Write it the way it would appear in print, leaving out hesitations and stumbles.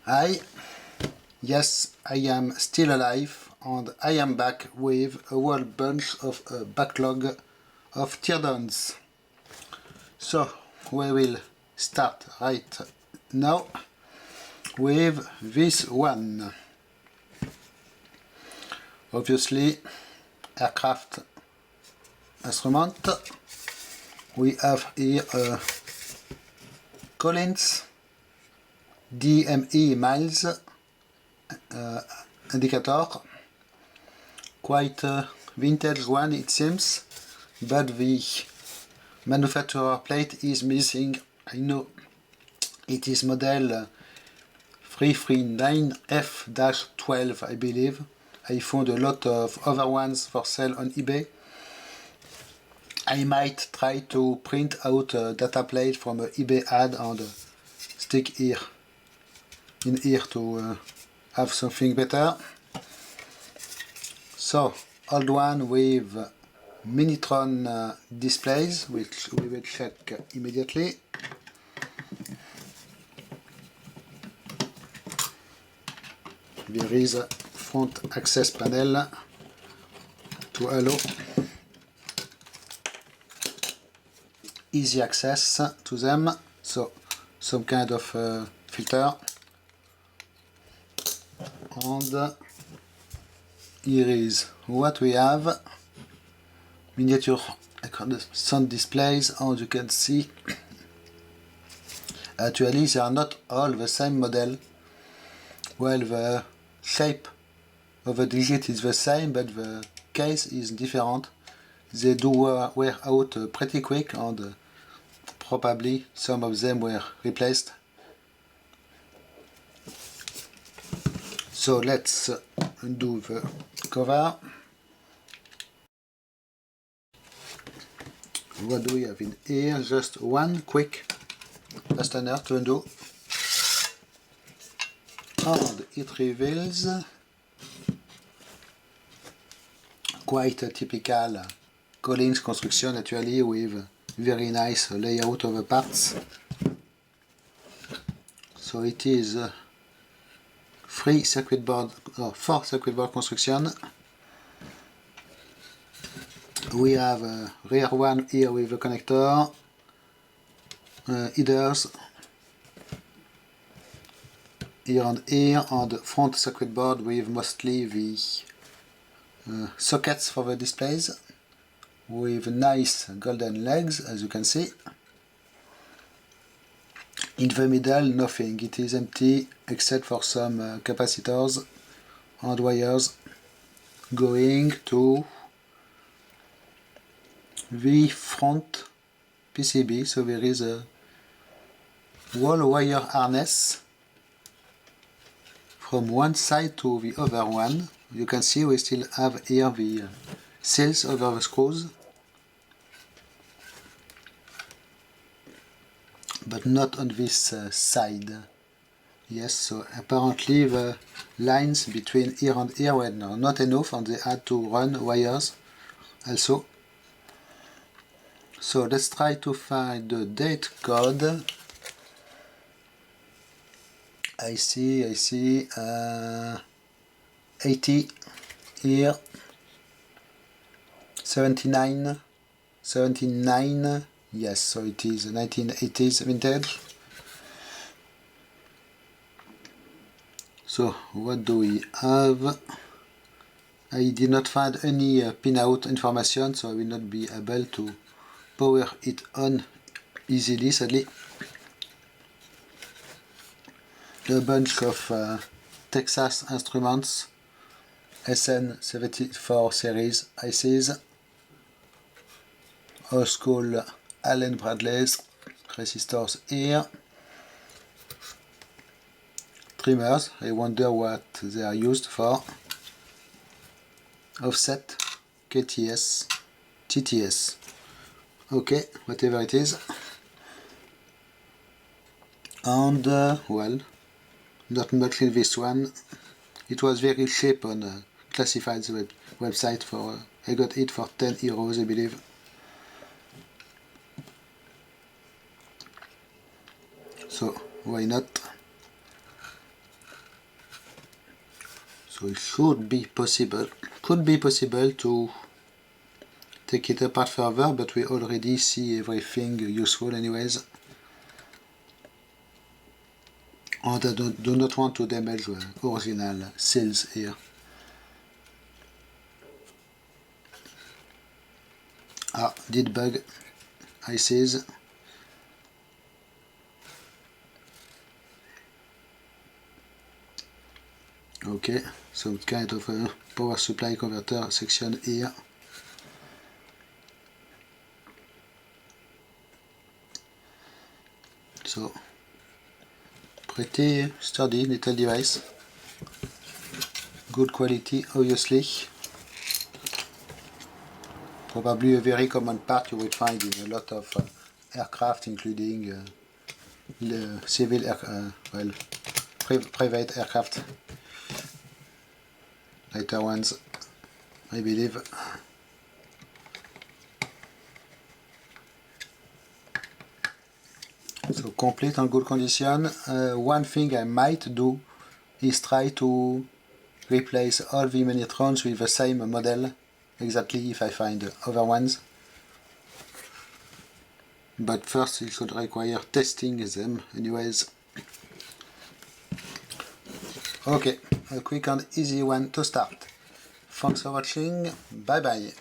Hi, yes, I am still alive and I am back with a whole bunch of a backlog of teardowns. So we will start right now with this one. Obviously, aircraft instrument. We have here a Collins DME miles indicator. Quite a vintage one it seems, but the manufacturer plate is missing. I know it is model 339F-12 I believe. I found a lot of other ones for sale on eBay. I might try to print out a data plate from an eBay ad and stick here in here to have something better. So, old one with Minitron displays, which we will check immediately. There is a front access panel to allow easy access to them, so some kind of filter. And here is what we have. Miniature sound displays, and you can see actually they are not all the same model. Well, the shape of the digit is the same, but the case is different. They do wear out pretty quick, and probably some of them were replaced. So let's undo the cover. What do we have in here? Just one quick fastener to undo. And it reveals quite a typical Collins construction actually, with very nice layout of the parts. So it is 3 circuit board or 4 circuit board construction. We have a rear one here with a connector, headers here and here, and front circuit board with mostly the sockets for the displays, with nice golden legs as you can see. In the middle nothing, it is empty except for some capacitors and wires going to the front PCB. So there is a wall wire harness from one side to the other one. You can see we still have here the seals over the screws, but not on this side. Yes, so apparently the lines between here and here were not enough, and they had to run wires also. So let's try to find the date code. I see 80 here, 79, yes, so it is 1980s vintage. So what do we have? I did not find any pinout information, so I will not be able to power it on easily, sadly. A bunch of Texas Instruments SN74 series ICs, old school Allen Bradley's resistors here, trimmers, I wonder what they are used for, offset, KTS, TTS, okay, whatever it is. And well, not much in this one. It was very cheap on classified website. For I got it for 10 euros I believe. So why not? So it should be possible, could be possible to take it apart further, but we already see everything useful anyways. And I do not want to damage the original seals here. Ah, did bug, I see. Okay, so kind of a power supply converter section here. So, pretty sturdy little device. Good quality, obviously. Probably a very common part you would find in a lot of aircraft, including the civil private aircraft. Later ones, I believe. So complete and good condition. One thing I might do is try to replace all the Minitrons with the same model exactly if I find other ones. But first it should require testing them anyways. Okay, a quick and easy one to start. Thanks for watching, bye bye.